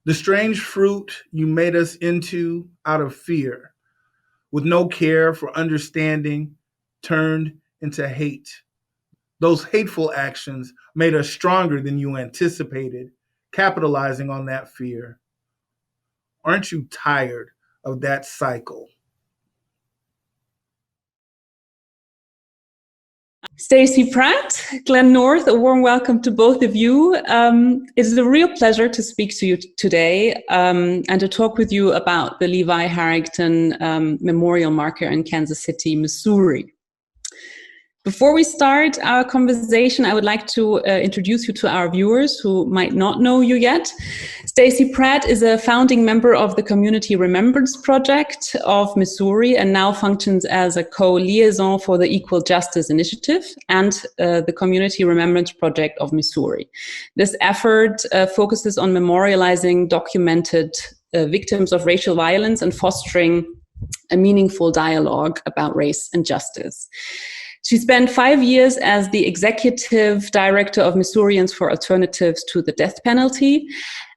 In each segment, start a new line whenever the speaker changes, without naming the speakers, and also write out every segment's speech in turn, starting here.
The strange fruit you made us into out of fear, with no care for understanding, turned into hate. Those hateful actions made us stronger than you anticipated, capitalizing on that fear. Aren't you tired of that cycle?
Stacey Pratt, Glenn North, a warm welcome to both of you. It is a real pleasure to speak to you today and to talk with you about the Levi Harrington Memorial Marker in Kansas City, Missouri. Before we start our conversation, I would like to introduce you to our viewers who might not know you yet. Stacey Pratt is a founding member of the Community Remembrance Project of Missouri and now functions as a co-liaison for the Equal Justice Initiative and the Community Remembrance Project of Missouri. This effort focuses on memorializing documented victims of racial violence and fostering a meaningful dialogue about race and justice. She spent 5 years as the executive director of Missourians for Alternatives to the Death Penalty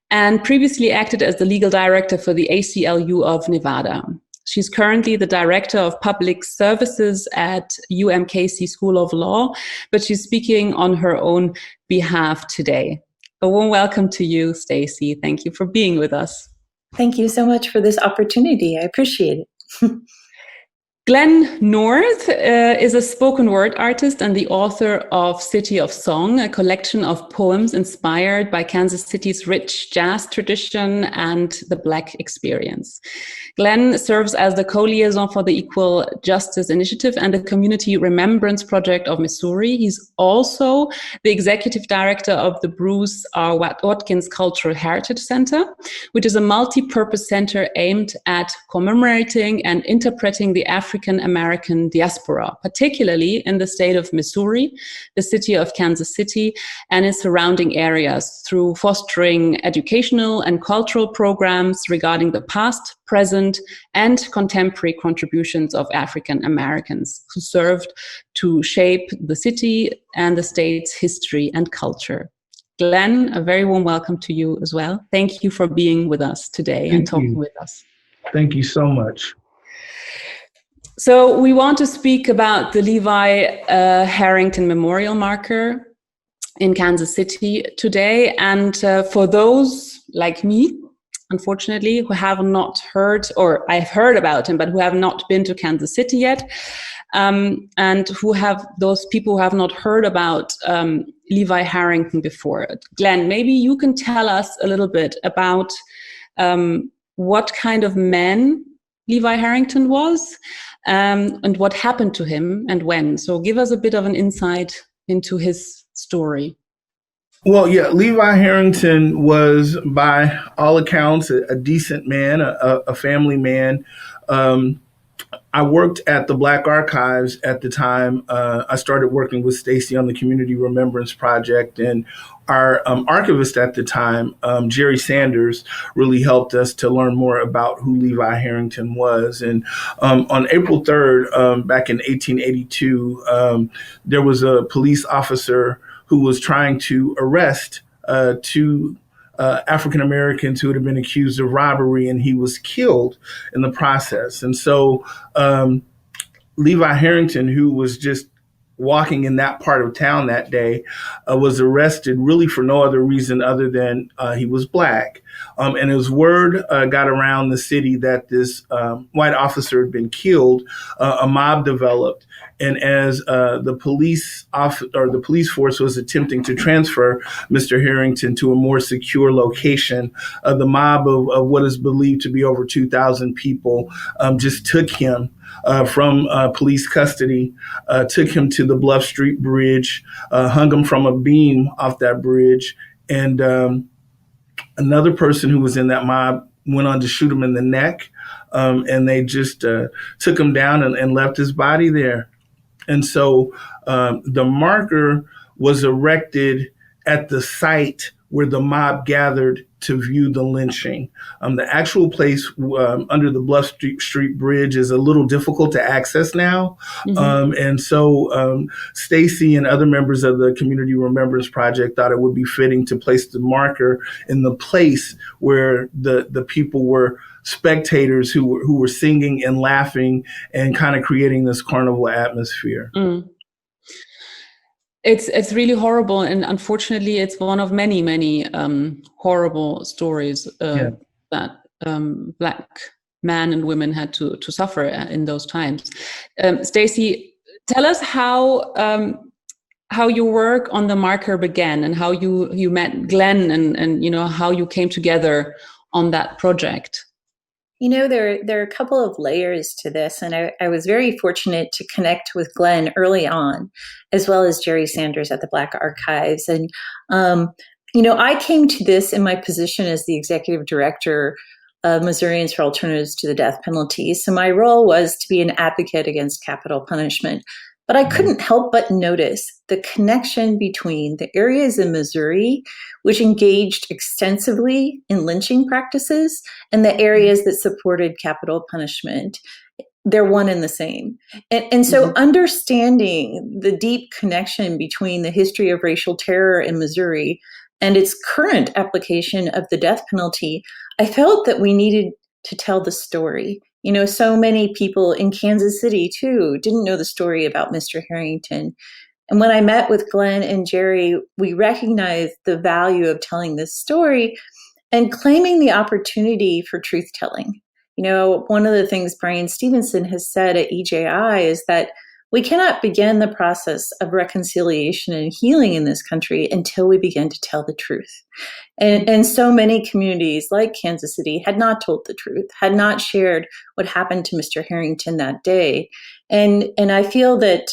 and previously acted as the legal director for the ACLU of Nevada. She's currently the director of public services at UMKC School of Law, but she's speaking on her own behalf today. A warm welcome to you, Stacey. Thank you for being with us.
Thank you so much for this opportunity. I appreciate it.
Glenn North is a spoken word artist and the author of City of Song, a collection of poems inspired by Kansas City's rich jazz tradition and the Black experience. Glenn serves as the co-liaison for the Equal Justice Initiative and the Community Remembrance Project of Missouri. He's also the executive director of the Bruce R. Watkins Cultural Heritage Center, which is a multi-purpose center aimed at commemorating and interpreting the African-American diaspora, particularly in the state of Missouri, the city of Kansas City, and its surrounding areas through fostering educational and cultural programs regarding the past, present, and contemporary contributions of African Americans who served to shape the city and the state's history and culture. Glenn, a very warm welcome to you as well. Thank you for being with us today and talking with us.
Thank you so much.
So we want to speak about the Levi Harrington Memorial Marker in Kansas City today. And for those like me, unfortunately, who have not heard, or I've heard about him, but who have not been to Kansas City yet, and who have those people who have not heard about Levi Harrington before. Glenn, maybe you can tell us a little bit about what kind of man Levi Harrington was, and what happened to him and when. So give us a bit of an insight into his story.
Well, yeah, Levi Harrington was, by all accounts, a decent man, a family man. I worked at the Black Archives at the time. I started working with Stacey on the Community Remembrance Project, and our archivist at the time, Jerry Sanders, really helped us to learn more about who Levi Harrington was. And on April 3rd, back in 1882, there was a police officer who was trying to arrest two African Americans who had been accused of robbery, and he was killed in the process. And so Levi Harrington, who was just walking in that part of town that day, was arrested really for no other reason other than he was Black. And as word got around the city that this white officer had been killed, a mob developed. And as the police force was attempting to transfer Mr. Harrington to a more secure location, the mob of what is believed to be over 2,000 people just took him from police custody, took him to the Bluff Street Bridge, hung him from a beam off that bridge, and another person who was in that mob went on to shoot him in the neck, and they just took him down and left his body there. And so the marker was erected at the site where the mob gathered to view the lynching. The actual place under the Bluff Street Bridge is a little difficult to access now. And so Stacy and other members of the Community Remembrance Project thought it would be fitting to place the marker in the place where the people were spectators who were singing and laughing and kind of creating this carnival atmosphere.
It's really horrible, and unfortunately, it's one of many horrible stories that Black men and women had to suffer in those times. Stacy, tell us how your work on the marker began, and how you met Glenn, and how you came together on that project.
There are a couple of layers to this, and I was very fortunate to connect with Glenn early on, as well as Jerry Sanders at the Black Archives. And, I came to this in my position as the executive director of Missourians for Alternatives to the Death Penalty. So my role was to be an advocate against capital punishment. But I couldn't help but notice the connection between the areas in Missouri which engaged extensively in lynching practices and the areas that supported capital punishment. They're one and the same. And so understanding the deep connection between the history of racial terror in Missouri and its current application of the death penalty, I felt that we needed to tell the story. So many people in Kansas City, too, didn't know the story about Mr. Harrington. And when I met with Glenn and Jerry, we recognized the value of telling this story and claiming the opportunity for truth telling. One of the things Brian Stevenson has said at EJI is that we cannot begin the process of reconciliation and healing in this country until we begin to tell the truth. And so many communities like Kansas City had not told the truth, had not shared what happened to Mr. Harrington that day. And I feel that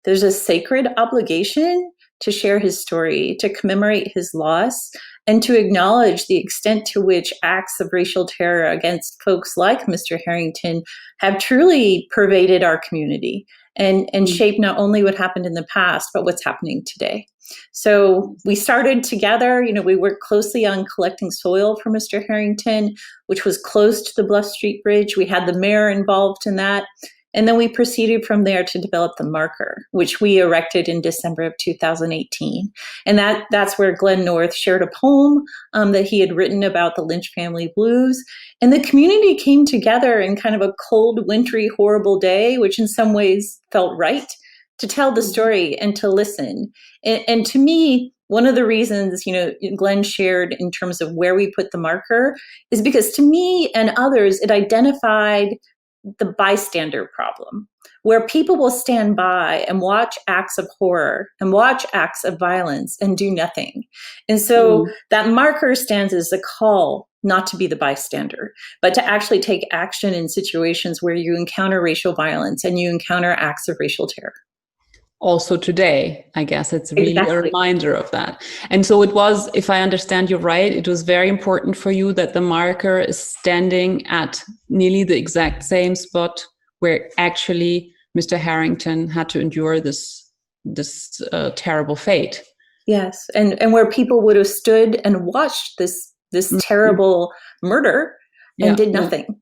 there's a sacred obligation to share his story, to commemorate his loss, and to acknowledge the extent to which acts of racial terror against folks like Mr. Harrington have truly pervaded our community and shaped not only what happened in the past, but what's happening today. So we started together. We worked closely on collecting soil for Mr. Harrington, which was close to the Bluff Street Bridge. We had the mayor involved in that. And then we proceeded from there to develop the marker, which we erected in December of 2018. And that's where Glenn North shared a poem that he had written about the Lynch family blues. And the community came together in kind of a cold, wintry, horrible day, which in some ways felt right, to tell the story and to listen. And to me, one of the reasons, Glenn shared in terms of where we put the marker is because to me and others, it identified the bystander problem, where people will stand by and watch acts of horror and watch acts of violence and do nothing. And so that marker stands as a call not to be the bystander, but to actually take action in situations where you encounter racial violence and you encounter acts of racial terror.
Also today, I guess it's really a reminder of that. And so it was, if I understand you right, it was very important for you that the marker is standing at nearly the exact same spot where actually Mr. Harrington had to endure this terrible fate.
Yes, and where people would have stood and watched this terrible murder and did nothing.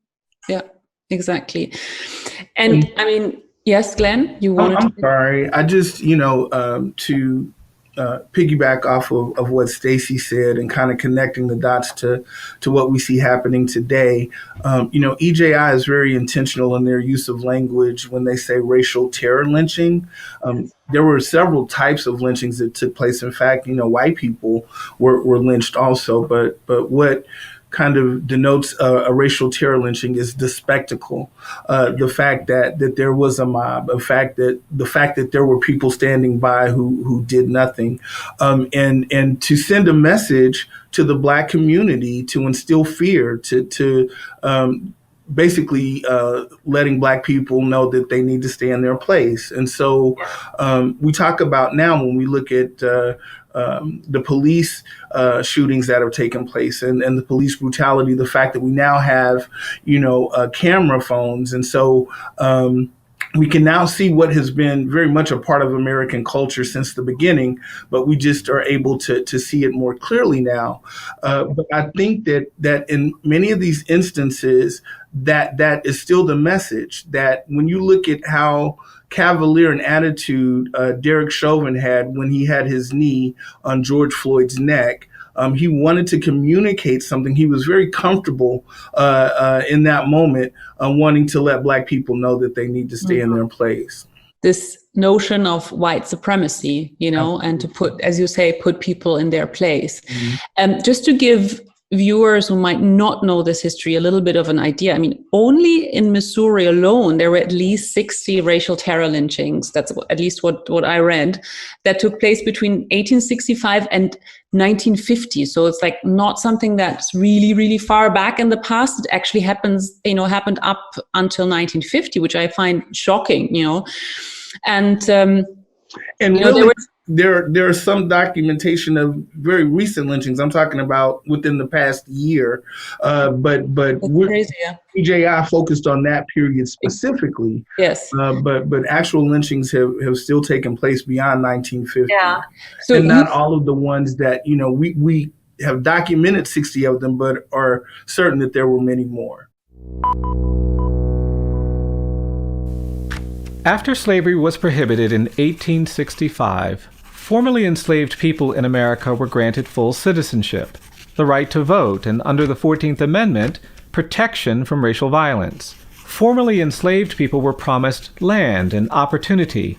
Yeah, exactly. And I mean, yes, Glenn, you wanted
I'm sorry. I just, to piggyback off of what Stacy said and kind of connecting the dots to what we see happening today. EJI is very intentional in their use of language when they say racial terror lynching. There were several types of lynchings that took place. In fact, white people were lynched also. But what kind of denotes a racial terror lynching is the spectacle, the fact that there was a mob, the fact that there were people standing by who did nothing, and to send a message to the Black community to instill fear, to basically letting Black people know that they need to stay in their place. And so we talk about now when we look at the police shootings that have taken place and the police brutality, the fact that we now have, camera phones. And so we can now see what has been very much a part of American culture since the beginning, but we just are able to see it more clearly now. But I think that in many of these instances, that is still the message, that when you look at how cavalier an attitude Derek Chauvin had when he had his knee on George Floyd's neck. He wanted to communicate something. He was very comfortable in that moment, wanting to let Black people know that they need to stay in their place.
This notion of white supremacy, and to put, as you say, put people in their place. Just to give viewers who might not know this history a little bit of an idea, I mean, only in Missouri alone, there were at least 60 racial terror lynchings. That's at least what I read, that took place between 1865 and 1950. So it's like not something that's really, really far back in the past. It actually happened up until 1950, which I find shocking, And
really, there are some documentation of very recent lynchings. I'm talking about within the past year, but PJI focused on that period specifically.
Yes,
but actual lynchings have still taken place beyond 1950.
Yeah,
so and not all of the ones that we have documented 60 of them, but are certain that there were many more.
After slavery was prohibited in 1865, formerly enslaved people in America were granted full citizenship, the right to vote, and under the 14th Amendment, protection from racial violence. Formerly enslaved people were promised land and opportunity,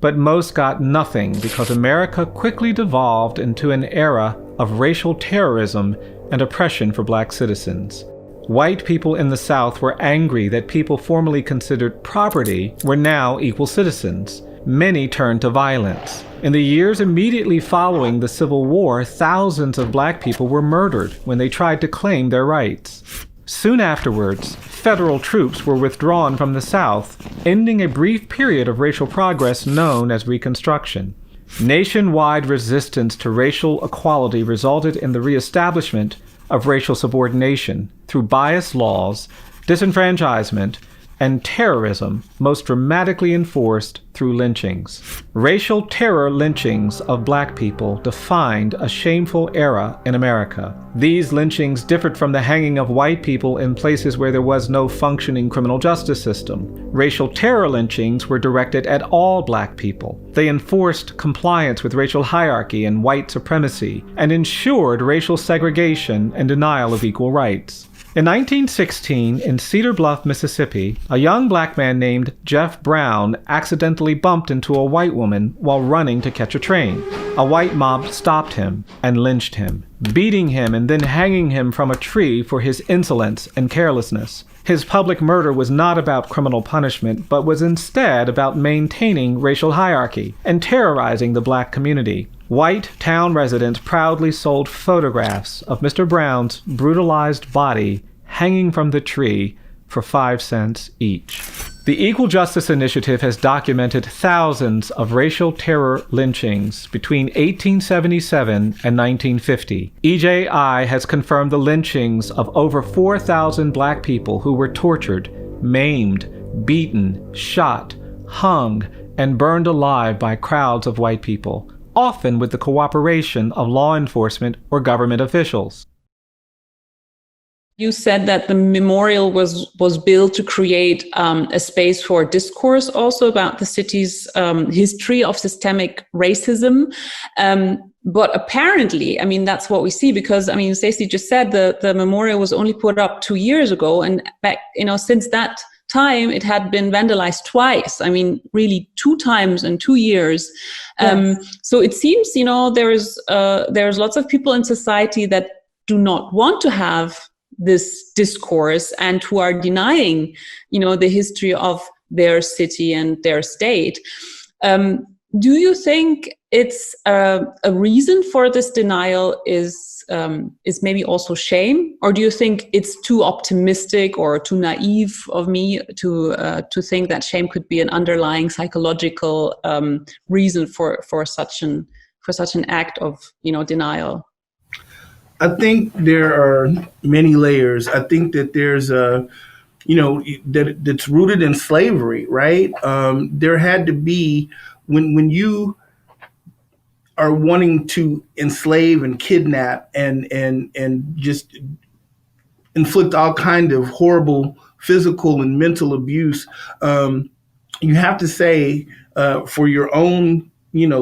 but most got nothing because America quickly devolved into an era of racial terrorism and oppression for Black citizens. White people in the South were angry that people formerly considered property were now equal citizens. Many turned to violence. In the years immediately following the Civil War, thousands of Black people were murdered when they tried to claim their rights. Soon afterwards, federal troops were withdrawn from the South, ending a brief period of racial progress known as Reconstruction. Nationwide resistance to racial equality resulted in the reestablishment of racial subordination through biased laws, disenfranchisement, and terrorism, most dramatically enforced through lynchings. Racial terror lynchings of Black people defined a shameful era in America. These lynchings differed from the hanging of white people in places where there was no functioning criminal justice system. Racial terror lynchings were directed at all Black people. They enforced compliance with racial hierarchy and white supremacy, and ensured racial segregation and denial of equal rights. In 1916, in Cedar Bluff, Mississippi, a young Black man named Jeff Brown accidentally bumped into a white woman while running to catch a train. A white mob stopped him and lynched him, beating him and then hanging him from a tree for his insolence and carelessness. His public murder was not about criminal punishment, but was instead about maintaining racial hierarchy and terrorizing the Black community. White town residents proudly sold photographs of Mr. Brown's brutalized body hanging from the tree for 5 cents each. The Equal Justice Initiative has documented thousands of racial terror lynchings between 1877 and 1950. EJI has confirmed the lynchings of over 4,000 Black people who were tortured, maimed, beaten, shot, hung, and burned alive by crowds of white people, often with the cooperation of law enforcement or government officials.
You said that the memorial was built to create a space for discourse also about the city's history of systemic racism. But apparently, I mean, that's what we see because, I mean, Stacey just said the memorial was only put up 2 years ago. And back, since that time, it had been vandalized twice. I mean, really 2 times in 2 years. Yes. So it seems, there's lots of people in society that do not want to have this discourse and who are denying, the history of their city and their state. Do you think it's a reason for this denial is maybe also shame, or do you think it's too optimistic or too naive of me to think that shame could be an underlying psychological reason for such an act of denial?
I think there are many layers. I think that there's that's rooted in slavery, right? There had to be, when you are wanting to enslave and kidnap and just inflict all kind of horrible physical and mental abuse, you have to say, for your own,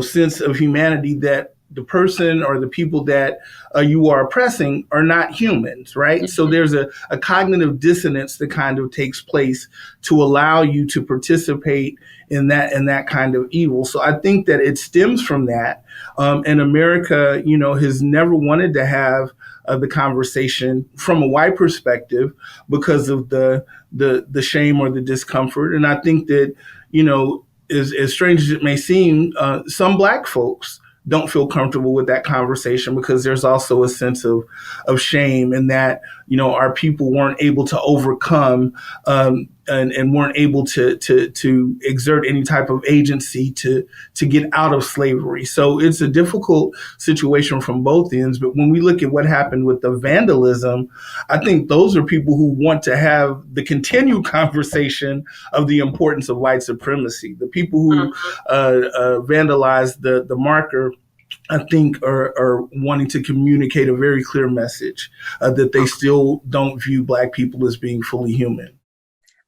sense of humanity, that the person or the people that you are oppressing are not humans, right? Mm-hmm. So there's a cognitive dissonance that kind of takes place to allow you to participate in that kind of evil. So I think that it stems from that. And America, has never wanted to have the conversation from a white perspective because of the shame or the discomfort. And I think that, as strange as it may seem, some Black folks don't feel comfortable with that conversation because there's also a sense of shame in that, our people weren't able to overcome and weren't able to exert any type of agency to get out of slavery. So it's a difficult situation from both ends. But when we look at what happened with the vandalism, I think those are people who want to have the continued conversation of the importance of white supremacy. The people who vandalized the marker, I think, are wanting to communicate a very clear message that they still don't view Black people as being fully human.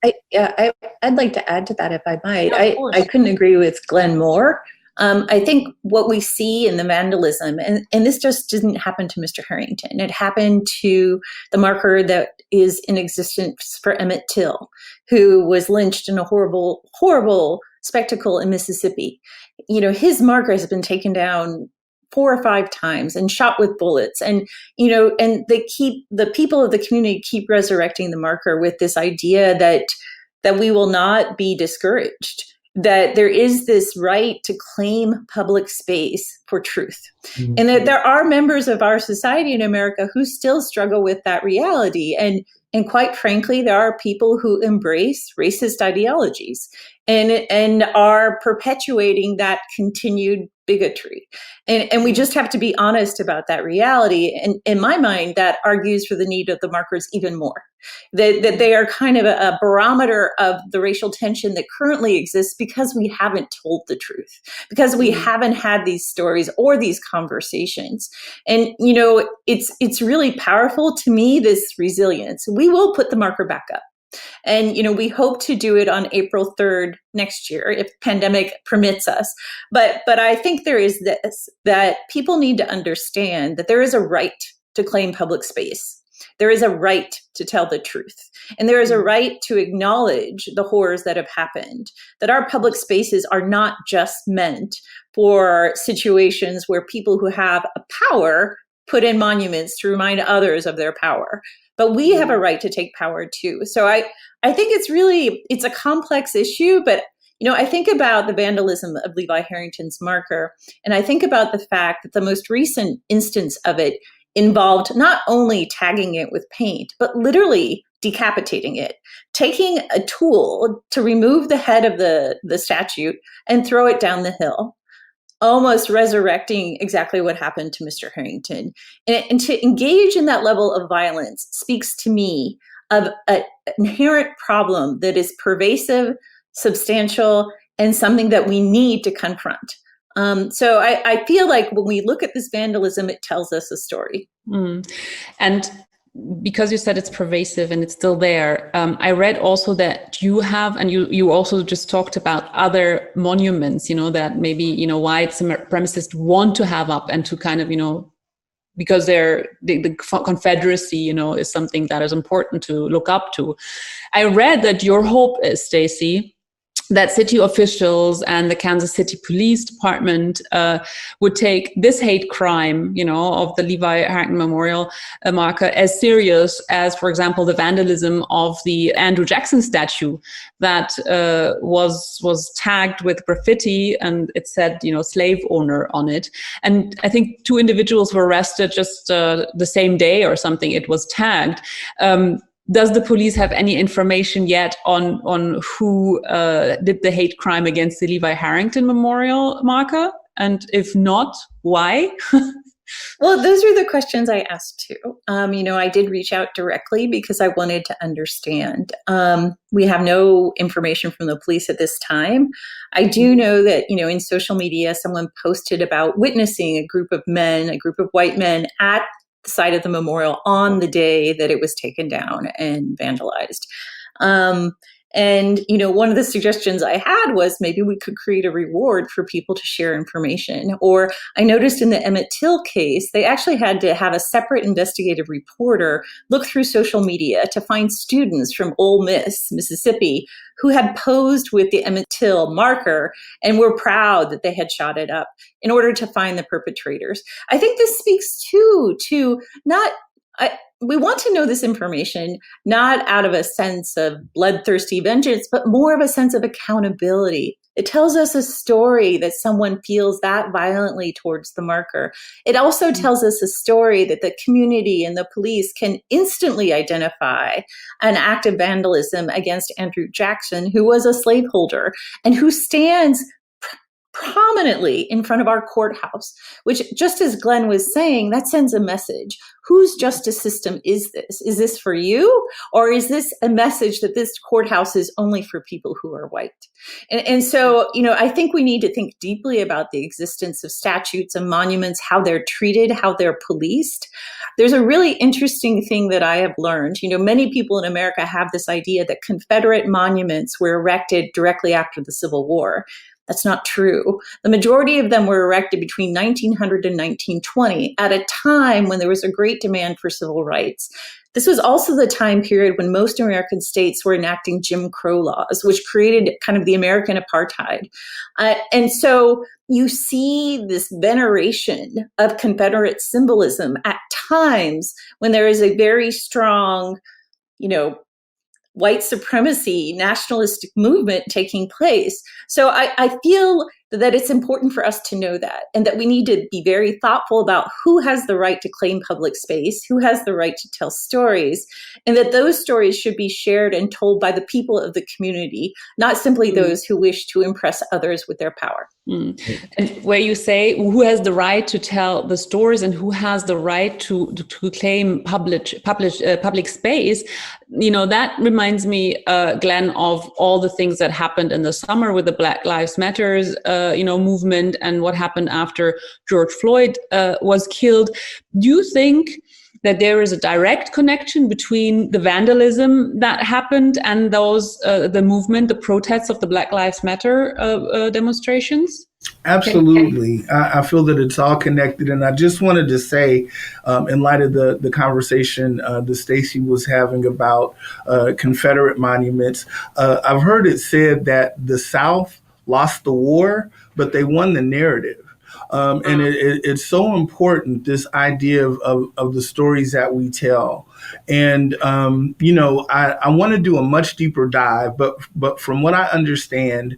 I'd like to add to that, if I might. Yeah, I couldn't agree with Glenn more. I think what we see in the vandalism, and this just didn't happen to Mr. Harrington. It happened to the marker that is in existence for Emmett Till, who was lynched in a horrible, horrible spectacle in Mississippi. His marker has been taken down 4 or 5 times and shot with bullets. And, and the people of the community keep resurrecting the marker with this idea that we will not be discouraged, that there is this right to claim public space for truth. Mm-hmm. And that there are members of our society in America who still struggle with that reality. And quite frankly, there are people who embrace racist ideologies and are perpetuating that continued bigotry. And we just have to be honest about that reality. And in my mind, that argues for the need of the markers even more. That they are kind of a barometer of the racial tension that currently exists because we haven't told the truth, because we haven't had these stories or these conversations. And, it's really powerful to me, this resilience. We will put the marker back up. And, we hope to do it on April 3rd next year, if pandemic permits us. But I think there is this, that people need to understand that there is a right to claim public space. There is a right to tell the truth. And there is a right to acknowledge the horrors that have happened, that our public spaces are not just meant for situations where people who have a power put in monuments to remind others of their power. But we have a right to take power too. So I think it's a complex issue, but I think about the vandalism of Levi Harrington's marker, and I think about the fact that the most recent instance of it involved not only tagging it with paint, but literally decapitating it, taking a tool to remove the head of the statue and throw it down the hill, almost resurrecting exactly what happened to Mr. Harrington. And to engage in that level of violence speaks to me of an inherent problem that is pervasive, substantial, and something that we need to confront. So I feel like when we look at this vandalism, it tells us a story.
And because you said it's pervasive and it's still there, I read also that you have, and you also just talked about other monuments, that maybe, white supremacists want to have up and to kind of, because the Confederacy, is something that is important to look up to. I read that your hope is, Stacey, that city officials and the Kansas City Police Department would take this hate crime, of the Levi Harrington Memorial marker as serious as, for example, the vandalism of the Andrew Jackson statue that was tagged with graffiti, and it said, slave owner on it. And I think 2 individuals were arrested just the same day or something. It was tagged. Does the police have any information yet on who did the hate crime against the Levi Harrington Memorial marker? And if not, why?
Well, those are the questions I asked too. I did reach out directly because I wanted to understand. We have no information from the police at this time. I do know that, in social media, someone posted about witnessing a group of white men at the site of the memorial on the day that it was taken down and vandalized. One of the suggestions I had was maybe we could create a reward for people to share information. Or I noticed in the Emmett Till case, they actually had to have a separate investigative reporter look through social media to find students from Ole Miss, Mississippi, who had posed with the Emmett Till marker and were proud that they had shot it up in order to find the perpetrators. I think this speaks too to we want to know this information, not out of a sense of bloodthirsty vengeance, but more of a sense of accountability. It tells us a story that someone feels that violently towards the marker. It also tells us a story that the community and the police can instantly identify an act of vandalism against Andrew Jackson, who was a slaveholder and who stands prominently in front of our courthouse, which, just as Glenn was saying, that sends a message. Whose justice system is this? Is this for you? Or is this a message that this courthouse is only for people who are white? And so, I think we need to think deeply about the existence of statutes and monuments, how they're treated, how they're policed. There's a really interesting thing that I have learned. Many people in America have this idea that Confederate monuments were erected directly after the Civil War. That's not true. The majority of them were erected between 1900 and 1920 at a time when there was a great demand for civil rights. This was also the time period when most American states were enacting Jim Crow laws, which created kind of the American apartheid. And so you see this veneration of Confederate symbolism at times when there is a very strong, white supremacy, nationalistic movement taking place. So I feel that it's important for us to know that, and that we need to be very thoughtful about who has the right to claim public space, who has the right to tell stories, and that those stories should be shared and told by the people of the community, not simply those who wish to impress others with their power.
And where you say who has the right to tell the stories and who has the right to claim public space, that reminds me, Glenn, of all the things that happened in the summer with the Black Lives Matters, movement, and what happened after George Floyd was killed. Do you think that there is a direct connection between the vandalism that happened and those the movement, the protests of the Black Lives Matter demonstrations?
Absolutely. I feel that it's all connected. And I just wanted to say, in light of the conversation that Stacey was having about Confederate monuments, I've heard it said that the South lost the war, but they won the narrative. And it's so important, this idea of the stories that we tell. And, I want to do a much deeper dive, but from what I understand,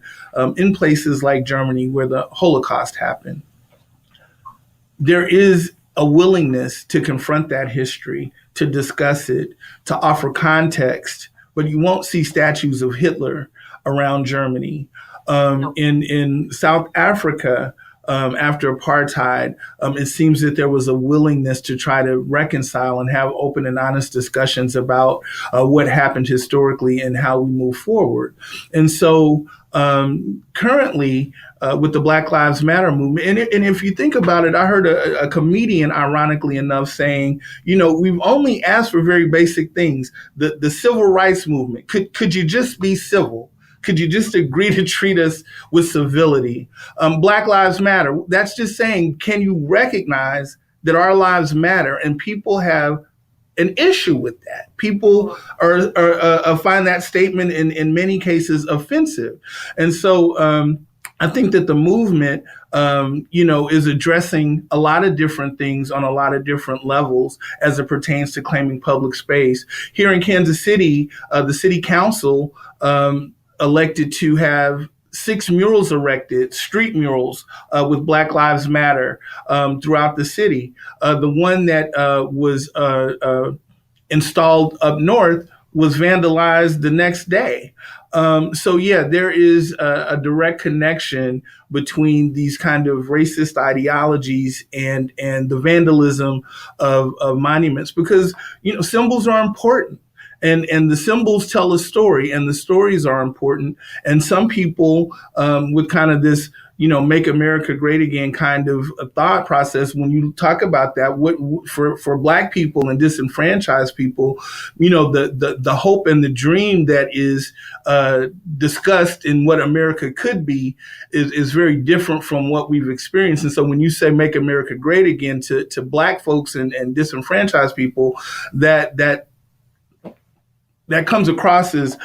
in places like Germany where the Holocaust happened, there is a willingness to confront that history, to discuss it, to offer context, but you won't see statues of Hitler around Germany. In South Africa, after apartheid, it seems that there was a willingness to try to reconcile and have open and honest discussions about what happened historically and how we move forward. And so currently, with the Black Lives Matter movement, and if you think about it, I heard a comedian, ironically enough, saying, we've only asked for very basic things. The civil rights movement, could you just be civil? Could you just agree to treat us with civility? Black Lives Matter. That's just saying, can you recognize that our lives matter? And people have an issue with that. People find that statement in many cases offensive. And so I think that the movement, is addressing a lot of different things on a lot of different levels as it pertains to claiming public space. Here in Kansas City, the city council elected to have 6 murals erected, street murals with Black Lives Matter throughout the city. The one that was installed up north was vandalized the next day. So yeah, there is a direct connection between these kind of racist ideologies and the vandalism of monuments, because symbols are important. And the symbols tell a story, and the stories are important. And some people, with kind of this, make America great again kind of a thought process, when you talk about that, what for Black people and disenfranchised people, the hope and the dream that is discussed in what America could be is very different from what we've experienced. And so when you say make America great again to Black folks and disenfranchised people, that comes across as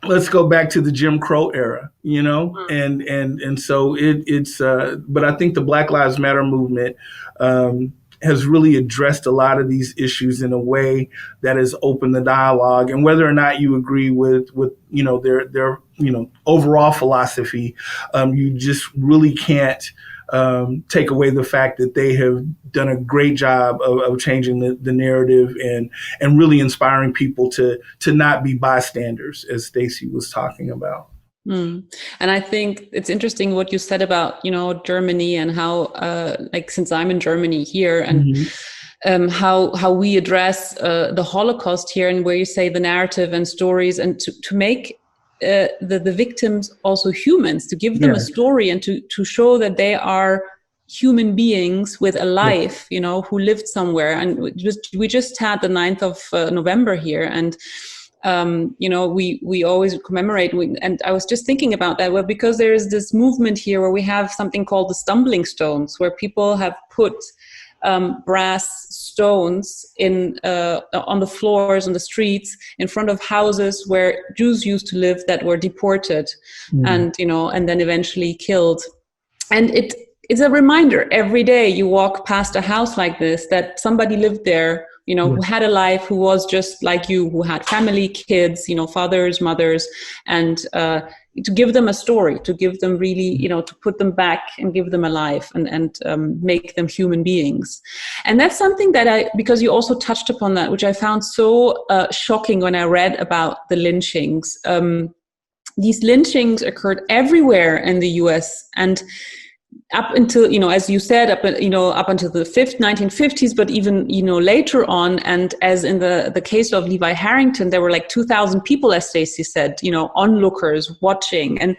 let's go back to the Jim Crow era, and so it's but I think the Black Lives Matter movement has really addressed a lot of these issues in a way that has opened the dialogue. And whether or not you agree with their overall philosophy, you just really can't take away the fact that they have done a great job of changing the narrative and really inspiring people to not be bystanders, as Stacey was talking about.
And I think it's interesting what you said about, Germany and how, since I'm in Germany here, and how we address the Holocaust here, and where you say the narrative and stories, and to make the victims also humans, to give them a story, and to show that they are human beings with a life, who lived somewhere. And we just had the 9th of November here, and we always commemorate. And I was just thinking about that, because there is this movement here where we have something called the stumbling stones, where people have put brass stones on the floors, on the streets, in front of houses where Jews used to live that were deported, and then eventually killed. And it's a reminder every day you walk past a house like this, that somebody lived there, who had a life, who was just like you, who had family, kids, fathers, mothers, and to give them a story, to give them really, to put them back and give them a life, and make them human beings. And that's something that because you also touched upon that, which I found so shocking when I read about the lynchings. These lynchings occurred everywhere in the US, and up until, as you said, up until the 1950s, but even, later on. And as in the case of Levi Harrington, there were like 2,000 people, as Stacey said, onlookers watching. And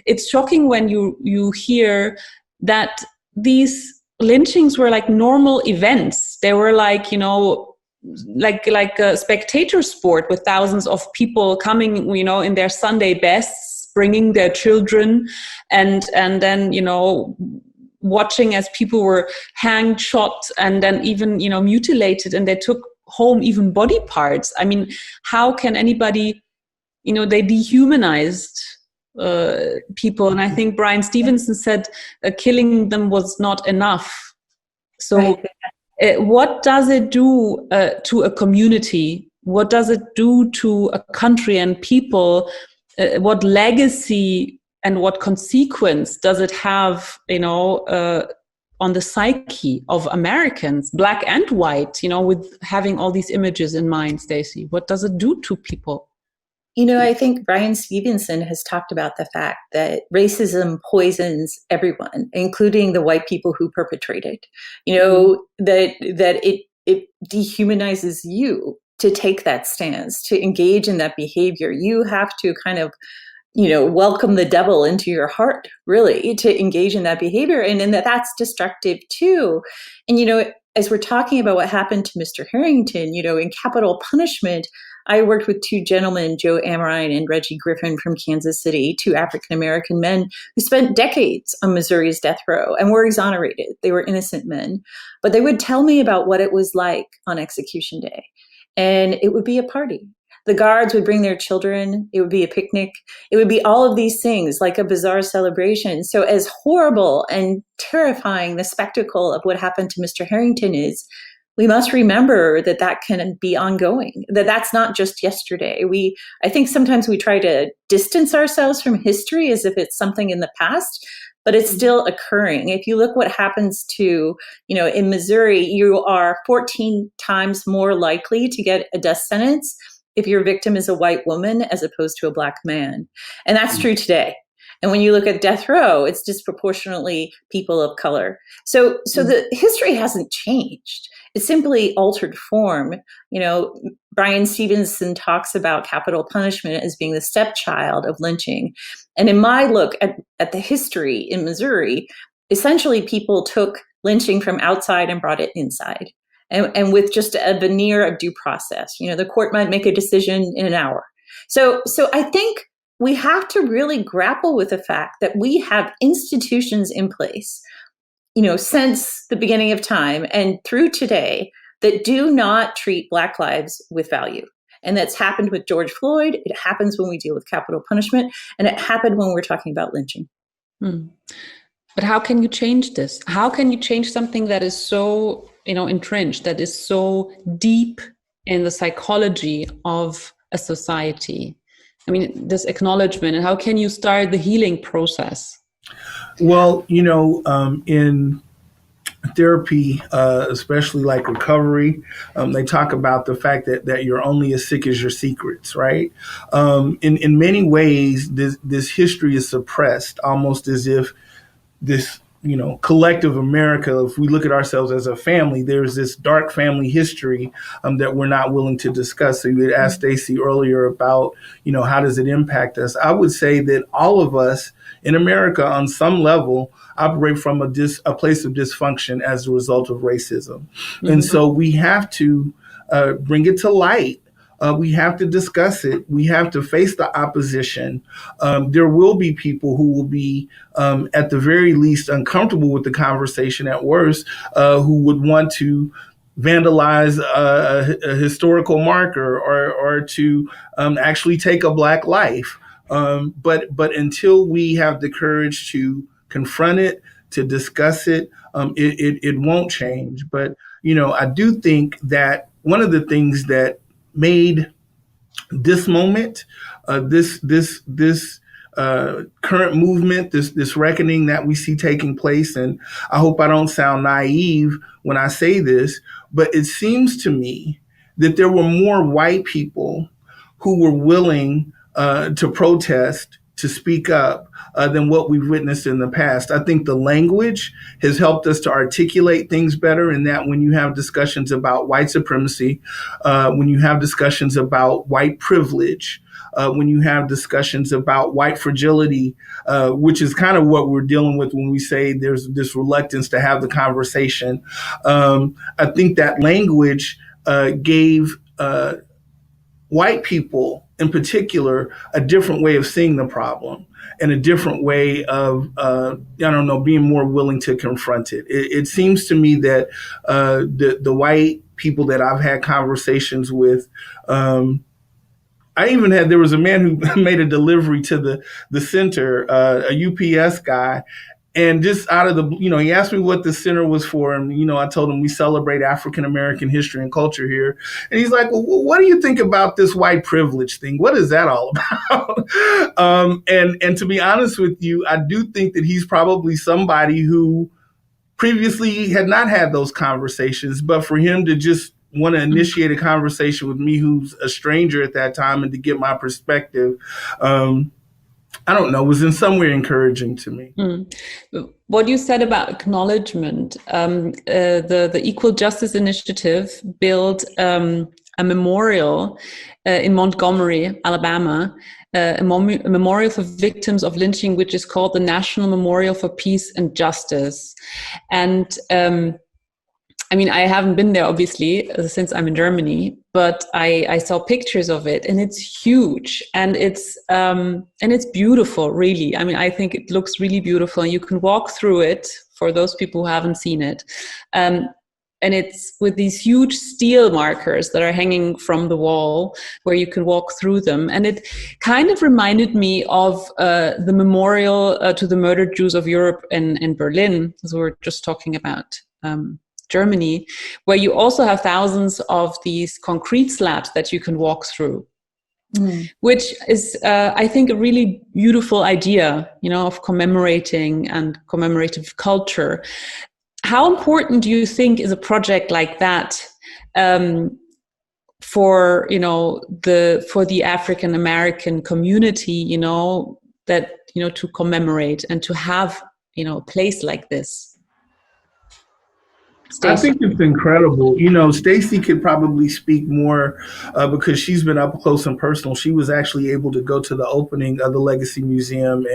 it's shocking when you hear that these lynchings were like normal events. They were like, like a spectator sport, with thousands of people coming, in their Sunday bests, bringing their children, and then, watching as people were hanged, shot, and then even, mutilated, and they took home even body parts. I mean, how can anybody, they dehumanized people. And I think Brian Stevenson said killing them was not enough. So what does it do to a community? What does it do to a country and people? What legacy and what consequence does it have, on the psyche of Americans, Black and white, with having all these images in mind, Stacey? What does it do to people?
I think Brian Stevenson has talked about the fact that racism poisons everyone, including the white people who perpetrate it. That it dehumanizes you to take that stance, to engage in that behavior. You have to kind of, welcome the devil into your heart, really, to engage in that behavior. And that's destructive too. And, as we're talking about what happened to Mr. Harrington, in capital punishment, I worked with two gentlemen, Joe Amrine and Reggie Griffin from Kansas City, two African-American men who spent decades on Missouri's death row and were exonerated. They were innocent men, but they would tell me about what it was like on execution day. And it would be a party. The guards would bring their children. It would be a picnic. It would be all of these things, like a bizarre celebration. So as horrible and terrifying the spectacle of what happened to Mr. Harrington is, we must remember that can be ongoing, that's not just yesterday. I think sometimes we try to distance ourselves from history as if it's something in the past, but it's still occurring. If you look what happens to, in Missouri, you are 14 times more likely to get a death sentence if your victim is a white woman as opposed to a black man. And that's true today. And when you look at death row, it's disproportionately people of color. So the history hasn't changed. It's simply altered form. Brian Stevenson talks about capital punishment as being the stepchild of lynching. And in my look at the history in Missouri, essentially people took lynching from outside and brought it inside. And with just a veneer of due process. The court might make a decision in an hour. So I think we have to really grapple with the fact that we have institutions in place, since the beginning of time and through today that do not treat Black lives with value. And that's happened with George Floyd. It happens when we deal with capital punishment. And it happened when we're talking about lynching.
But how can you change this? How can you change something that is so, entrenched, that is so deep in the psychology of a society? This acknowledgement, and how can you start the healing process?
Well, in therapy, especially like recovery, they talk about the fact that you're only as sick as your secrets, right? In many ways, this history is suppressed, almost as if this collective America, if we look at ourselves as a family, there's this dark family history that we're not willing to discuss. So you had asked Stacey earlier about, how does it impact us? I would say that all of us in America on some level operate from a place of dysfunction as a result of racism. And so we have to bring it to light. We have to discuss it. We have to face the opposition. There will be people who will be, at the very least, uncomfortable with the conversation, at worst, who would want to vandalize a historical marker or to actually take a Black life. But until we have the courage to confront it, to discuss it, it won't change. But, I do think that one of the things that made this moment, this current movement, this reckoning that we see taking place, and I hope I don't sound naive when I say this, but it seems to me that there were more white people who were willing to protest, to speak up, than what we've witnessed in the past. I think the language has helped us to articulate things better, in that when you have discussions about white supremacy, when you have discussions about white privilege, when you have discussions about white fragility, which is kind of what we're dealing with when we say there's this reluctance to have the conversation. I think that language gave white people in particular a different way of seeing the problem and a different way of, being more willing to confront it. It seems to me that the white people that I've had conversations with, there was a man who made a delivery to the center, a UPS guy. And just out of the, he asked me what the center was for. And, I told him we celebrate African-American history and culture here. And he's like, well, what do you think about this white privilege thing? What is that all about? And to be honest with you, I do think that he's probably somebody who previously had not had those conversations, but for him to just want to initiate a conversation with me, who's a stranger at that time, and to get my perspective, I don't know, was in some way encouraging to me.
What you said about acknowledgement, the Equal Justice Initiative built a memorial in Montgomery, Alabama, a memorial for victims of lynching, which is called the National Memorial for Peace and Justice. And I haven't been there, obviously, since I'm in Germany, but I saw pictures of it, and it's huge, and it's beautiful, really. I think it looks really beautiful, and you can walk through it for those people who haven't seen it. And it's with these huge steel markers that are hanging from the wall where you can walk through them. And it kind of reminded me of the memorial to the murdered Jews of Europe in Berlin, as we were just talking about. Germany, where you also have thousands of these concrete slabs that you can walk through, which is, I think, a really beautiful idea, of commemorating and commemorative culture. How important do you think is a project like that for the African American community, that to commemorate and to have a place like this?
I
Stacey.
think it's incredible. Stacy could probably speak more because she's been up close and personal. She was actually able to go to the opening of the Legacy Museum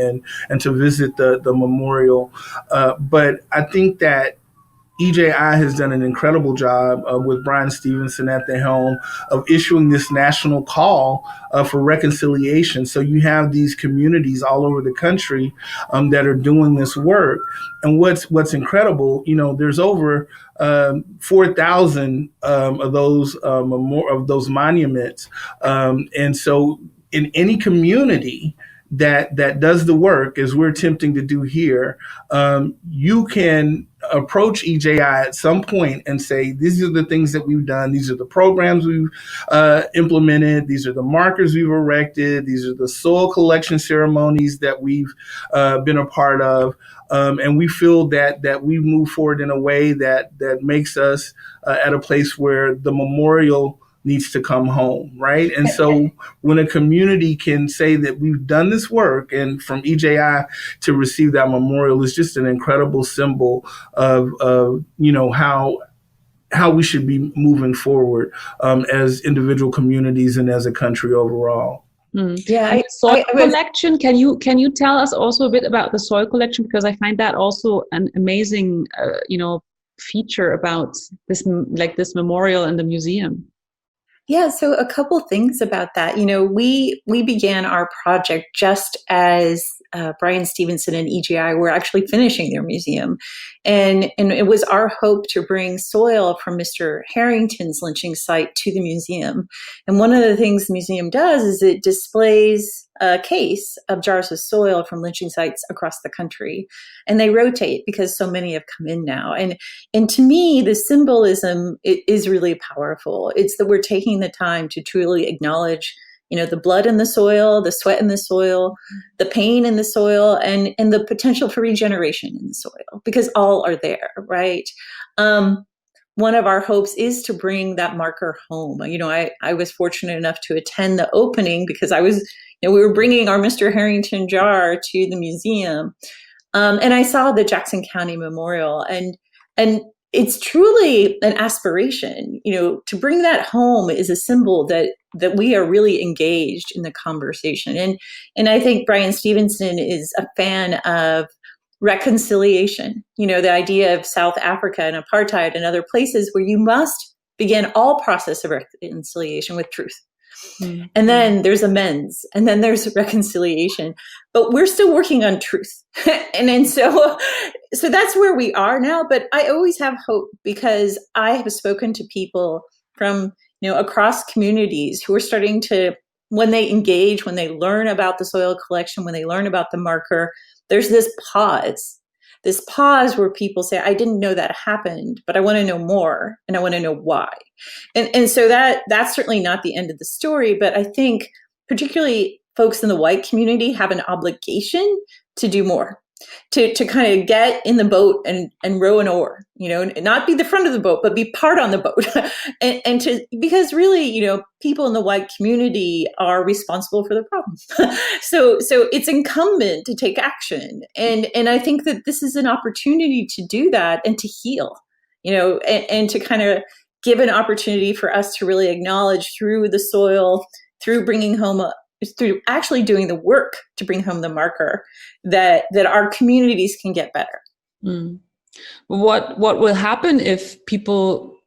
and to visit the memorial. But I think that EJI has done an incredible job with Bryan Stevenson at the helm of issuing this national call for reconciliation. So you have these communities all over the country that are doing this work. And what's incredible, there's over 4,000 of those monuments, and so in any community that does the work as we're attempting to do here, you can approach EJI at some point and say, these are the things that we've done. These are the programs we've implemented. These are the markers we've erected. These are the soil collection ceremonies that we've been a part of. And we feel that we move forward in a way that makes us at a place where the memorial needs to come home, right? And so when a community can say that we've done this work, and from EJI to receive that memorial is just an incredible symbol of how we should be moving forward as individual communities and as a country overall.
Yeah,
soil collection. Can you tell us also a bit about the soil collection, because I find that also an amazing feature about this memorial and the museum.
Yeah, so a couple things about that. We began our project just as Bryan Stevenson and EJI were actually finishing their museum. And it was our hope to bring soil from Mr. Harrington's lynching site to the museum. And one of the things the museum does is it displays a case of jars of soil from lynching sites across the country. And they rotate because so many have come in now. And to me, the symbolism is really powerful. It's that we're taking the time to truly acknowledge the blood in the soil, the sweat in the soil, the pain in the soil, and the potential for regeneration in the soil, because all are there, right? One of our hopes is to bring that marker home. I was fortunate enough to attend the opening because we were bringing our Mr. Harrington jar to the museum. And I saw the Jackson County Memorial, and it's truly an aspiration, to bring that home is a symbol that we are really engaged in the conversation. And I think Bryan Stevenson is a fan of reconciliation, the idea of South Africa and apartheid and other places where you must begin all process of reconciliation with truth. Mm-hmm. And then there's amends, and then there's reconciliation, but we're still working on truth. and so that's where we are now. But I always have hope, because I have spoken to people from, across communities who are starting to, when they engage, when they learn about the soil collection, when they learn about the marker, there's this pause where people say, I didn't know that happened, but I want to know more, and I want to know why. And so that's certainly not the end of the story, but I think particularly folks in the white community have an obligation to do more, to kind of get in the boat and row an oar, not be the front of the boat, but be part on the boat. because really, people in the white community are responsible for the problem. So it's incumbent to take action. And I think that this is an opportunity to do that and to heal, and to kind of give an opportunity for us to really acknowledge through the soil, through bringing home through actually doing the work to bring home the marker, that our communities can get better.
Mm. What will happen if people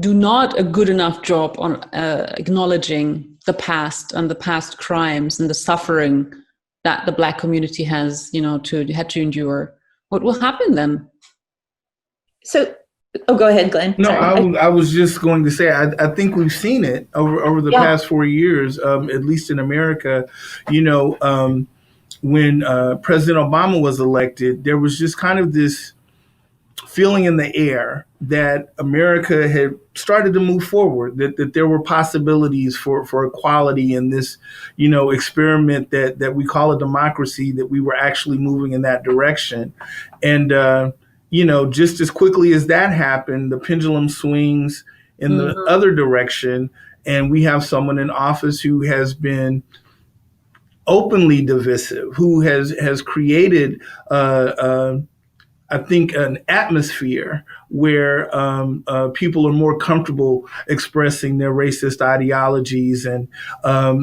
do not a good enough job on acknowledging the past and the past crimes and the suffering that the Black community has, had to endure? What will happen then?
So, go ahead, Glenn.
No, I was just going to say, I think we've seen it over the past 4 years, at least in America. When President Obama was elected, there was just kind of this feeling in the air that America had started to move forward, that there were possibilities for equality in this, experiment that we call a democracy, that we were actually moving in that direction. And, just as quickly as that happened, the pendulum swings in the other direction. and we have someone in office who has been openly divisive, who has created, I think, an atmosphere where people are more comfortable expressing their racist ideologies, and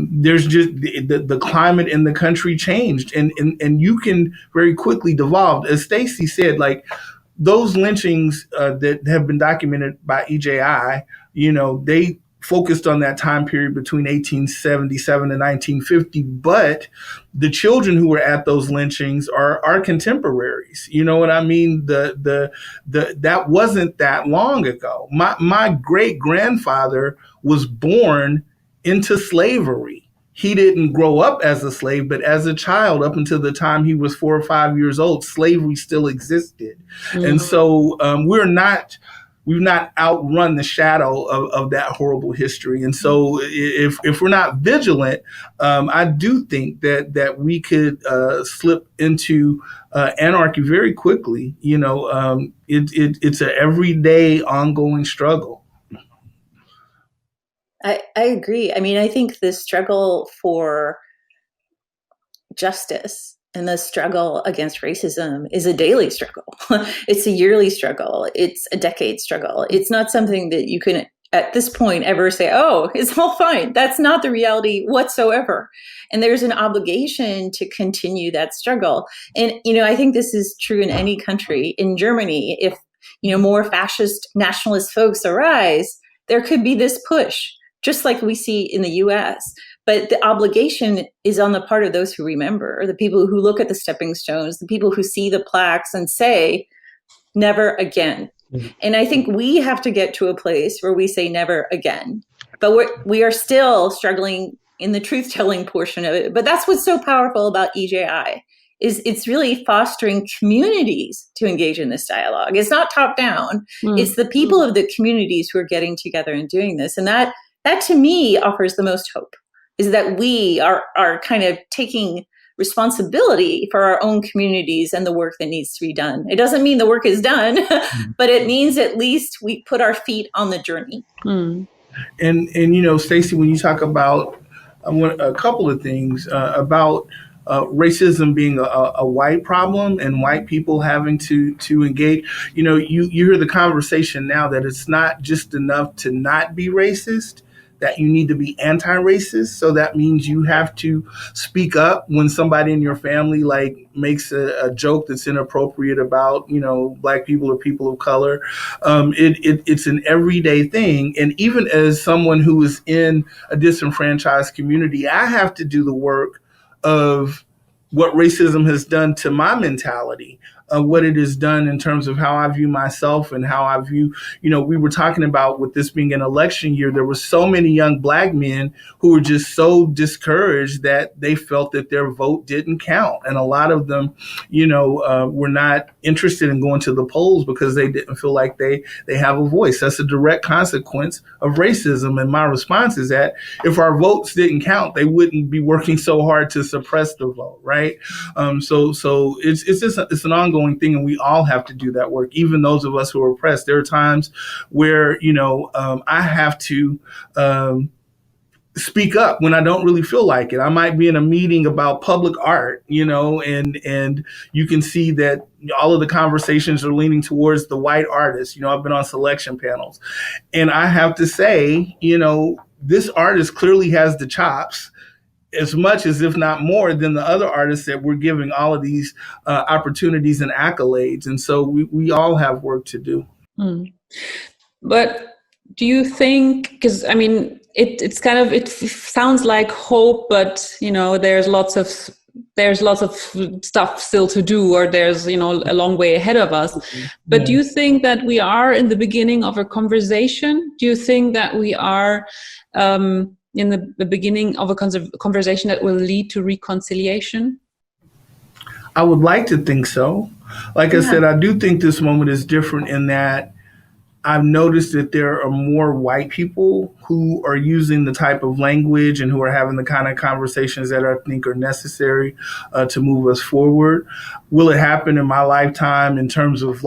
there's just the climate in the country changed, and you can very quickly devolve, as Stacey said, like those lynchings that have been documented by EJI. They focused on that time period between 1877 and 1950, but the children who were at those lynchings are our contemporaries. You know what I mean? That wasn't that long ago. My great grandfather was born into slavery. He didn't grow up as a slave, but as a child, up until the time he was 4 or 5 years old, slavery still existed. Mm-hmm. And so we've not outrun the shadow of that horrible history. And so if we're not vigilant, I do think that we could slip into anarchy very quickly. It's an everyday ongoing struggle.
I agree. I mean, I think the struggle for justice and the struggle against racism is a daily struggle. It's a yearly struggle. It's a decade struggle. It's not something that you can, at this point, ever say, oh, it's all fine. That's not the reality whatsoever. And there's an obligation to continue that struggle. And, I think this is true in any country. In Germany, if, more fascist nationalist folks arise, there could be this push, just like we see in the US. But the obligation is on the part of those who remember, the people who look at the stepping stones, the people who see the plaques and say, never again. Mm-hmm. And I think we have to get to a place where we say never again. But we are still struggling in the truth-telling portion of it. But that's what's so powerful about EJI, is it's really fostering communities to engage in this dialogue. It's not top-down. Mm-hmm. It's the people of the communities who are getting together and doing this. And that to me offers the most hope, is that we are kind of taking responsibility for our own communities and the work that needs to be done. It doesn't mean the work is done, but it means at least we put our feet on the journey.
Mm. And Stacey, when you talk about a couple of things about racism being a white problem and white people having to engage, you hear the conversation now that it's not just enough to not be racist, that you need to be anti-racist. So that means you have to speak up when somebody in your family makes a joke that's inappropriate about, Black people or people of color. It's an everyday thing. And even as someone who is in a disenfranchised community, I have to do the work of what racism has done to my mentality, what it has done in terms of how I view myself and how I view, we were talking about, with this being an election year, there were so many young Black men who were just so discouraged that they felt that their vote didn't count. And a lot of them, were not interested in going to the polls because they didn't feel like they have a voice. That's a direct consequence of racism. And my response is that if our votes didn't count, they wouldn't be working so hard to suppress the vote, right? So it's just it's an ongoing thing, and we all have to do that work, even those of us who are oppressed. There are times where I have to speak up when I don't really feel like it. I might be in a meeting about public art, and you can see that all of the conversations are leaning towards the white artists. I've been on selection panels, and I have to say, this artist clearly has the chops, as much as, if not more, than the other artists that we're giving all of these opportunities and accolades. And so we all have work to do. Mm.
But do you think, because it's kind of, it sounds like hope, but there's lots of stuff still to do, or there's a long way ahead of us. But do you think that we are in the beginning of a conversation? Do you think that we are in the beginning of a conversation that will lead to reconciliation?
I would like to think so. Like I said, I do think this moment is different in that I've noticed that there are more white people who are using the type of language and who are having the kind of conversations that I think are necessary to move us forward. Will it happen in my lifetime in terms of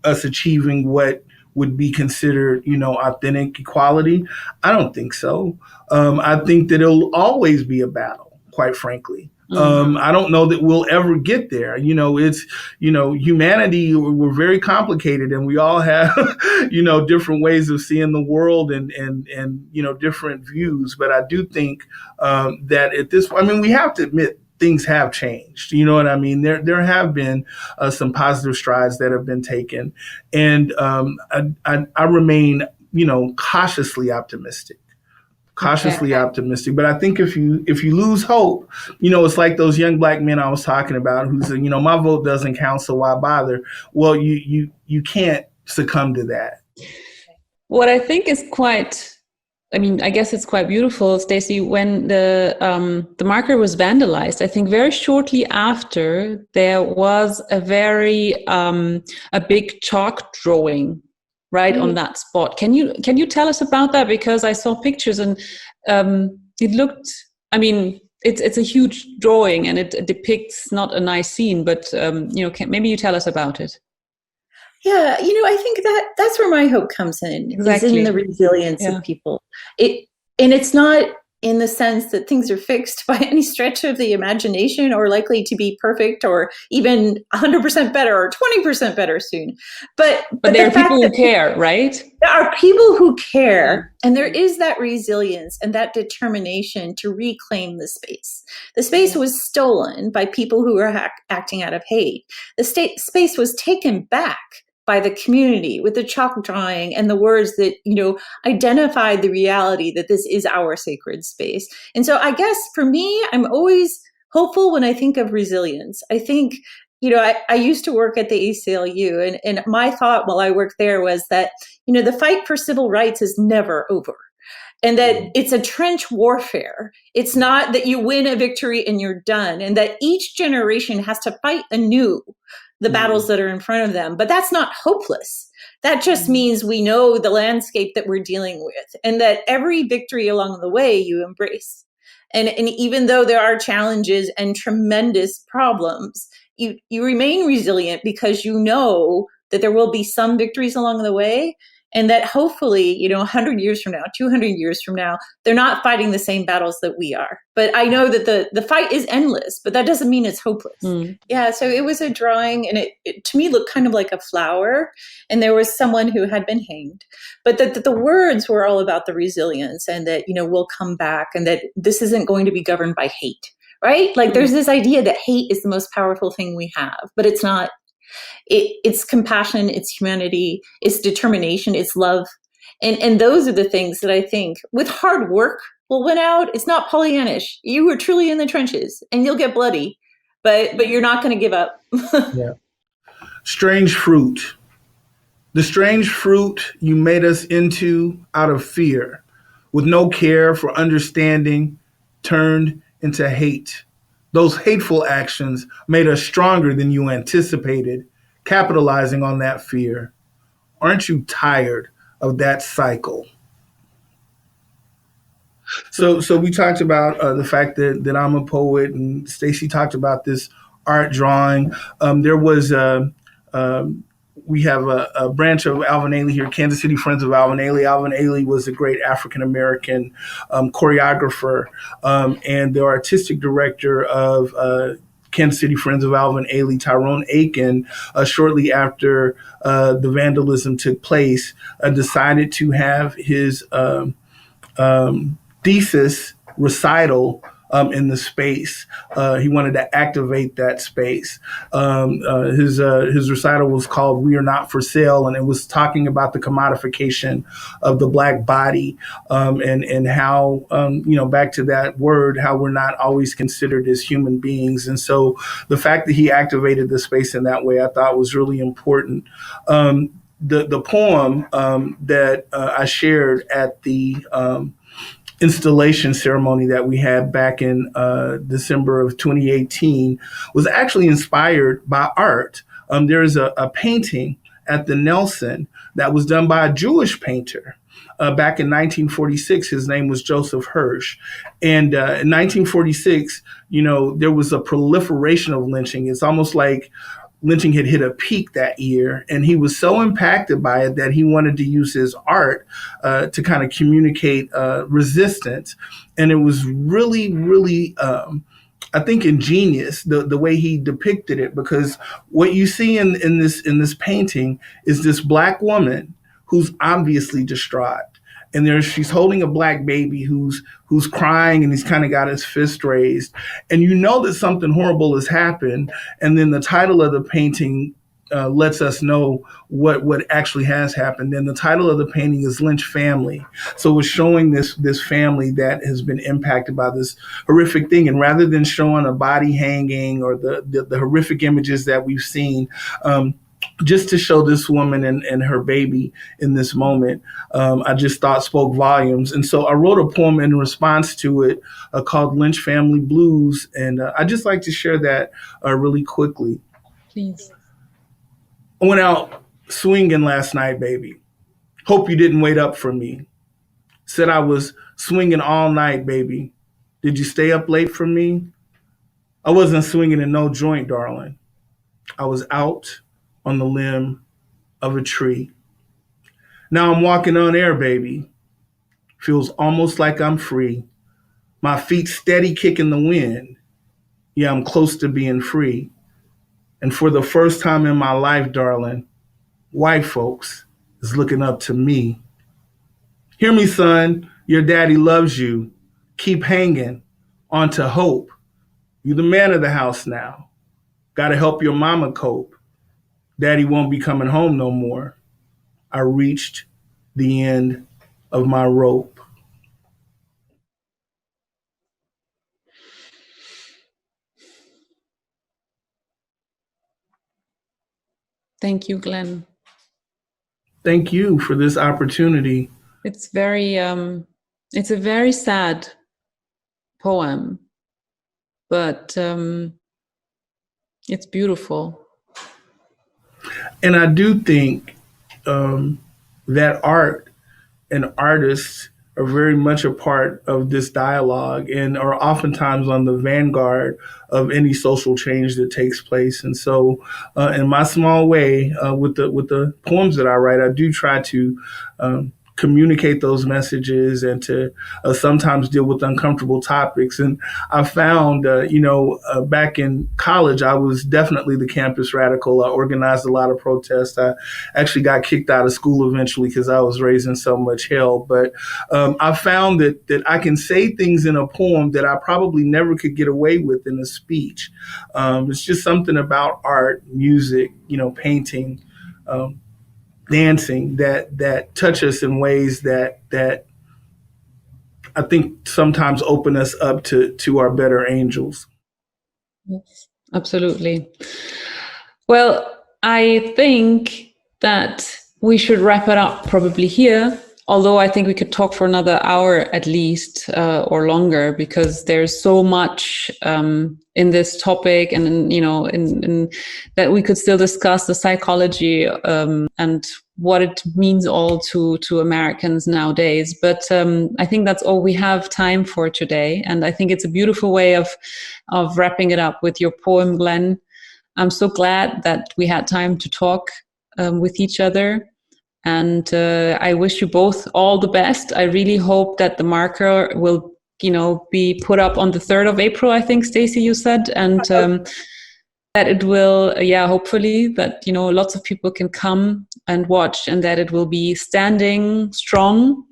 us achieving what would be considered, authentic equality. I don't think so. I think that it'll always be a battle, quite frankly. I don't know that we'll ever get there. Humanity, we're very complicated, and we all have, different ways of seeing the world and different views. But I do think that at this point, we have to admit things have changed. You know what I mean? There have been some positive strides that have been taken, and I remain, cautiously optimistic. Optimistic. But I think if you lose hope, it's like those young Black men I was talking about who said, my vote doesn't count, so why bother? Well, you can't succumb to that.
What I think is I guess it's quite beautiful, Stacey, when the marker was vandalized. I think very shortly after there was a big chalk drawing right on that spot. Can you tell us about that? Because I saw pictures and it looked, it's a huge drawing and it depicts not a nice scene, but maybe you tell us about it.
Yeah, I think that's where my hope comes in.
Exactly.
Is in the resilience of people. And it's not in the sense that things are fixed by any stretch of the imagination or likely to be perfect or even 100% better or 20% better soon. But
there are people who care, right?
There are people who care, and there is that resilience and that determination to reclaim the space. The space was stolen by people who were acting out of hate. The space was taken back by the community with the chalk drawing and the words that, identified the reality that this is our sacred space. And so I guess for me, I'm always hopeful when I think of resilience. I think, I used to work at the ACLU, and my thought while I worked there was that, the fight for civil rights is never over. And that it's a trench warfare. It's not that you win a victory and you're done, and that each generation has to fight anew the battles that are in front of them. But that's not hopeless. That just means we know the landscape that we're dealing with, and that every victory along the way you embrace. And even though there are challenges and tremendous problems, you remain resilient because you know that there will be some victories along the way. And that hopefully, 100 years from now, 200 years from now, they're not fighting the same battles that we are. But I know that the fight is endless, but that doesn't mean it's hopeless. Yeah, so it was a drawing, and it to me looked kind of like a flower. And there was someone who had been hanged. But that the words were all about the resilience and that, we'll come back and that this isn't going to be governed by hate, right? Like there's this idea that hate is the most powerful thing we have, but it's not. It's compassion, it's humanity, it's determination, it's love. And those are the things that I think with hard work will win out. It's not Pollyannish. You are truly in the trenches and you'll get bloody, but you're not going to give up.
Yeah. Strange fruit. The strange fruit you made us into out of fear, with no care for understanding, turned into hate. Those hateful actions made us stronger than you anticipated, capitalizing on that fear. Aren't you tired of that cycle? So we talked about the fact that I'm a poet, and Stacey talked about this art drawing. We have a branch of Alvin Ailey here, Kansas City Friends of Alvin Ailey. Alvin Ailey was a great African-American choreographer and the artistic director of Kansas City Friends of Alvin Ailey, Tyrone Aiken, shortly after the vandalism took place, decided to have his thesis recital in the space. He wanted to activate that space. His recital was called "We Are Not for Sale," and it was talking about the commodification of the Black body, and how, back to that word, how we're not always considered as human beings. And so the fact that he activated the space in that way, I thought was really important. The poem that I shared at the installation ceremony that we had back in December of 2018 was actually inspired by art. There is a painting at the Nelson that was done by a Jewish painter back in 1946. His name was Joseph Hirsch. And in 1946, there was a proliferation of lynching. It's almost like lynching had hit a peak that year, and he was so impacted by it that he wanted to use his art to kind of communicate resistance. And it was really, really, I think, ingenious the way he depicted it, because what you see in this painting is this Black woman who's obviously distraught. And she's holding a Black baby who's crying, and he's kind of got his fist raised, and you know that something horrible has happened. And then the title of the painting lets us know what actually has happened. And the title of the painting is Lynch Family. So it's showing this family that has been impacted by this horrific thing. And rather than showing a body hanging or the horrific images that we've seen, just to show this woman and her baby in this moment, I just thought spoke volumes. And so I wrote a poem in response to it called Lynch Family Blues. And I'd just like to share that really quickly.
Please.
I went out swinging last night, baby. Hope you didn't wait up for me. Said I was swinging all night, baby. Did you stay up late for me? I wasn't swinging in no joint, darling. I was out on the limb of a tree. Now I'm walking on air, baby. Feels almost like I'm free. My feet steady kicking the wind. Yeah, I'm close to being free. And for the first time in my life, darling, white folks is looking up to me. Hear me, son, your daddy loves you. Keep hanging on to hope. You the man of the house now. Gotta help your mama cope. Daddy won't be coming home no more. I reached the end of my rope.
Thank you, Glenn.
Thank you for this opportunity.
It's a very sad poem, but it's beautiful.
And I do think that art and artists are very much a part of this dialogue and are oftentimes on the vanguard of any social change that takes place. And so in my small way, with the poems that I write, I do try to communicate those messages and to sometimes deal with uncomfortable topics. And I found, back in college, I was definitely the campus radical. I organized a lot of protests. I actually got kicked out of school eventually because I was raising so much hell. But I found that I can say things in a poem that I probably never could get away with in a speech. It's just something about art, music, painting, dancing that touch us in ways that I think sometimes open us up to our better angels.
Yes, absolutely. Well, I think that we should wrap it up probably here, although I think we could talk for another hour at least or longer, because there's so much in this topic, and in that we could still discuss the psychology and what it means all to Americans nowadays. But I think that's all we have time for today, and I think it's a beautiful way of wrapping it up with your poem, Glenn. I'm so glad that we had time to talk with each other. And I wish you both all the best. I really hope that the marker will, be put up on the 3rd of April, I think, Stacey, you said, and that it will, hopefully that, lots of people can come and watch, and that it will be standing strong.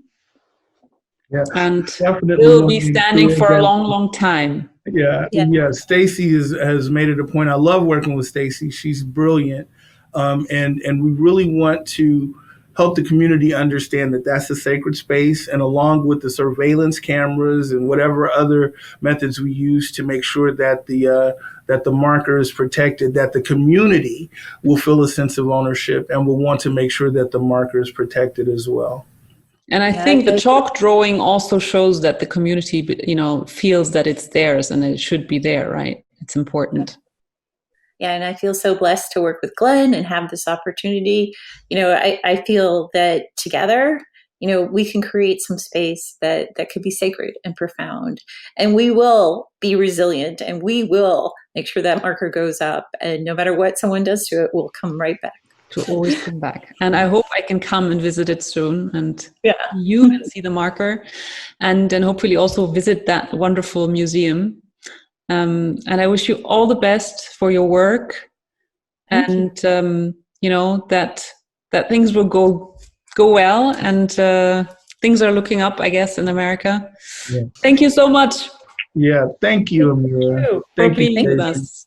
Yeah,
and
definitely
will be standing for a long, long time.
Yeah. Stacey has made it a point. I love working with Stacey. She's brilliant. And we really want to help the community understand that that's a sacred space, and along with the surveillance cameras and whatever other methods we use to make sure that the marker is protected, that the community will feel a sense of ownership and will want to make sure that the marker is protected as well.
And I think the chalk drawing also shows that the community, feels that it's theirs and it should be there, right? It's important.
Yeah, and I feel so blessed to work with Glenn and have this opportunity. I feel that together, we can create some space that could be sacred and profound. And we will be resilient, and we will make sure that marker goes up. And no matter what someone does to it, we'll come right back.
To always come back. And I hope I can come and visit it soon and
Yeah.
you and see the marker, and then hopefully also visit that wonderful museum. And I wish you all the best for your work.
Thank
And that things will go well, and things are looking up, I guess, in America.
Yeah.
Thank you so much.
Yeah, thank you, Amira.
for
Thank you,
being with
Stacey.
us.